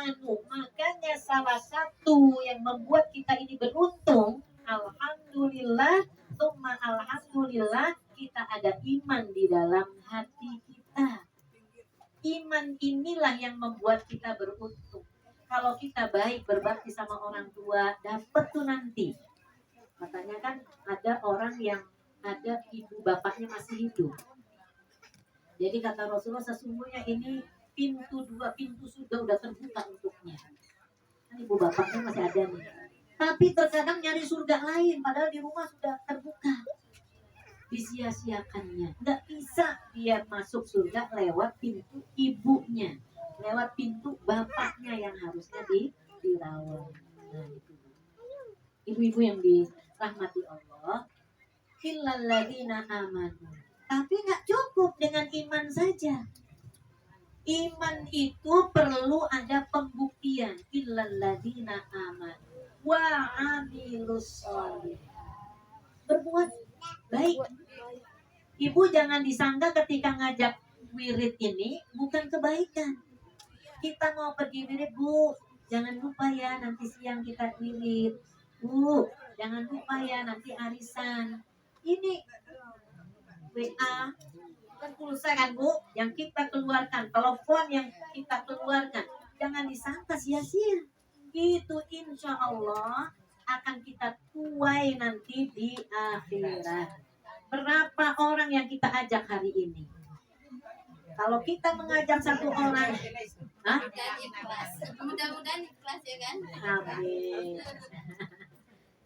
amanu. Makanya salah satu yang membuat kita ini beruntung, alhamdulillah, summa alhamdulillah, kita ada iman di dalam hati kita. Iman inilah yang membuat kita beruntung. Kalau kita baik berbakti sama orang tua, dapat tuh nanti. Katanya kan ada orang yang ada ibu bapaknya masih hidup. Jadi kata Rasulullah, sesungguhnya ini dua pintu surga udah terbuka untuknya. Kan ibu bapaknya masih ada nih. Tapi terkadang nyari surga lain, padahal di rumah sudah terbuka. Disia-siakannya. Nggak bisa dia masuk surga lewat pintu ibunya, lewat pintu bapaknya yang harusnya dirawat. Nah, itu. Ibu-ibu yang dirahmati Allah, illal ladzina amanu. Tapi nggak cukup dengan iman saja. Iman itu perlu ada pembuktian. Illal ladzina amanu wa amilus sholih. Berbuat baik. Ibu jangan disangka ketika ngajak wirid ini bukan kebaikan. Kita mau pergi wirid, Bu, jangan lupa ya nanti siang kita wirid. Bu, jangan lupa ya nanti arisan. Ini WA kan pulsa kan, Bu, yang kita keluarkan, telepon yang kita keluarkan. Jangan disangka sia-sia. Itu insya Allah akan kita tuai nanti di akhirat. Berapa orang yang kita ajak hari ini? Kalau kita mengajak satu orang, mudah-mudahan ikhlas ya kan? Amin.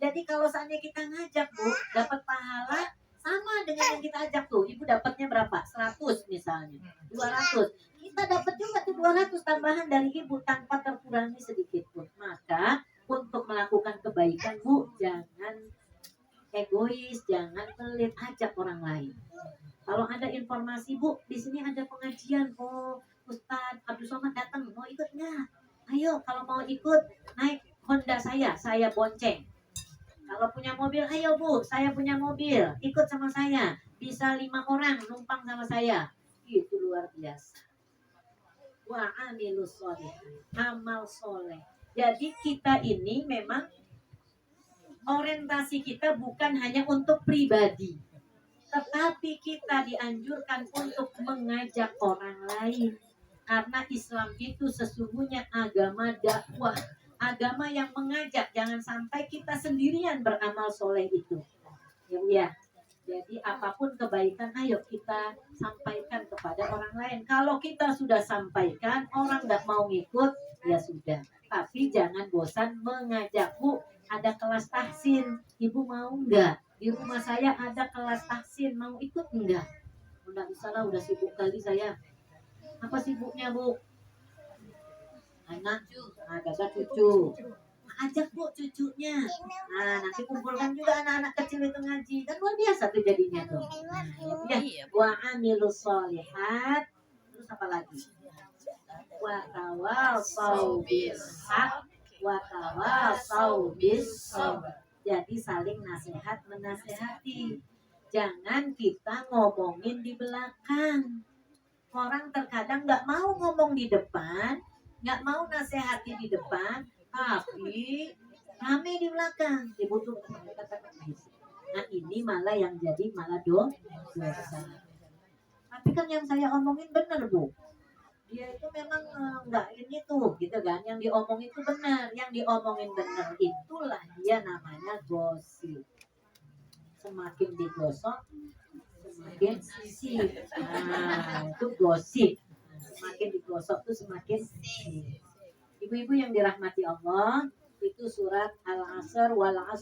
Jadi kalau seandainya kita ngajak, Bu, dapat pahala sama dengan yang kita ajak tuh. Ibu dapatnya berapa? 100 misalnya, 200. Kita dapat juga tuh 200 tambahan dari ibu tanpa terkurangi sedikit pun. Maka untuk melakukan kebaikan, Bu, jangan egois, jangan pelit, ajak orang lain. Kalau ada informasi, Bu, di sini ada pengajian, oh Ustadz Abdul Somad datang, mau ikut nggak? Ayo, kalau mau ikut naik Honda saya bonceng. Kalau punya mobil, ayo Bu, saya punya mobil, ikut sama saya. Bisa 5 orang numpang sama saya. Itu luar biasa. Wa amilus sholih, amal soleh. Jadi kita ini memang orientasi kita bukan hanya untuk pribadi, tetapi kita dianjurkan untuk mengajak orang lain. Karena Islam itu sesungguhnya agama dakwah, agama yang mengajak. Jangan sampai kita sendirian beramal soleh itu. Ya. Jadi apapun kebaikan, ayo kita sampaikan kepada orang lain. Kalau kita sudah sampaikan, orang nggak mau ngikut, ya sudah. Tapi jangan bosan mengajak. Bu, ada kelas tahsin, ibu mau nggak? Di rumah saya ada kelas tahsin, mau ikut enggak? Udah bisa lah, udah sibuk kali saya. Apa sibuknya, Bu? Anak, ada cucu. Ajak, Bu, cucunya. Nah, nanti kumpulkan juga anak-anak kecil itu ngaji. Kan luar biasa tuh jadinya tuh. Nah, ya, wa amilus sholihat. Terus apa lagi? Wa tawasau bil haq wa tawasau bis sabr. Jadi saling nasihat menasehati. Jangan kita ngomongin di belakang. Orang terkadang nggak mau ngomong di depan, nggak mau nasehati di depan, tapi rame di belakang. Dibutuhkan. Nah ini malah yang jadi malah dosa. Tapi kan yang saya omongin benar, Bu. Dia itu memang nggak ini tuh gitu kan, yang diomongin itu benar, yang diomongin benar itulah dia namanya gosip. Semakin digosok semakin sip. Nah, itu gosip. Semakin digosok tuh semakin sip. Ibu-ibu yang dirahmati Allah, itu surat Al-Asr wal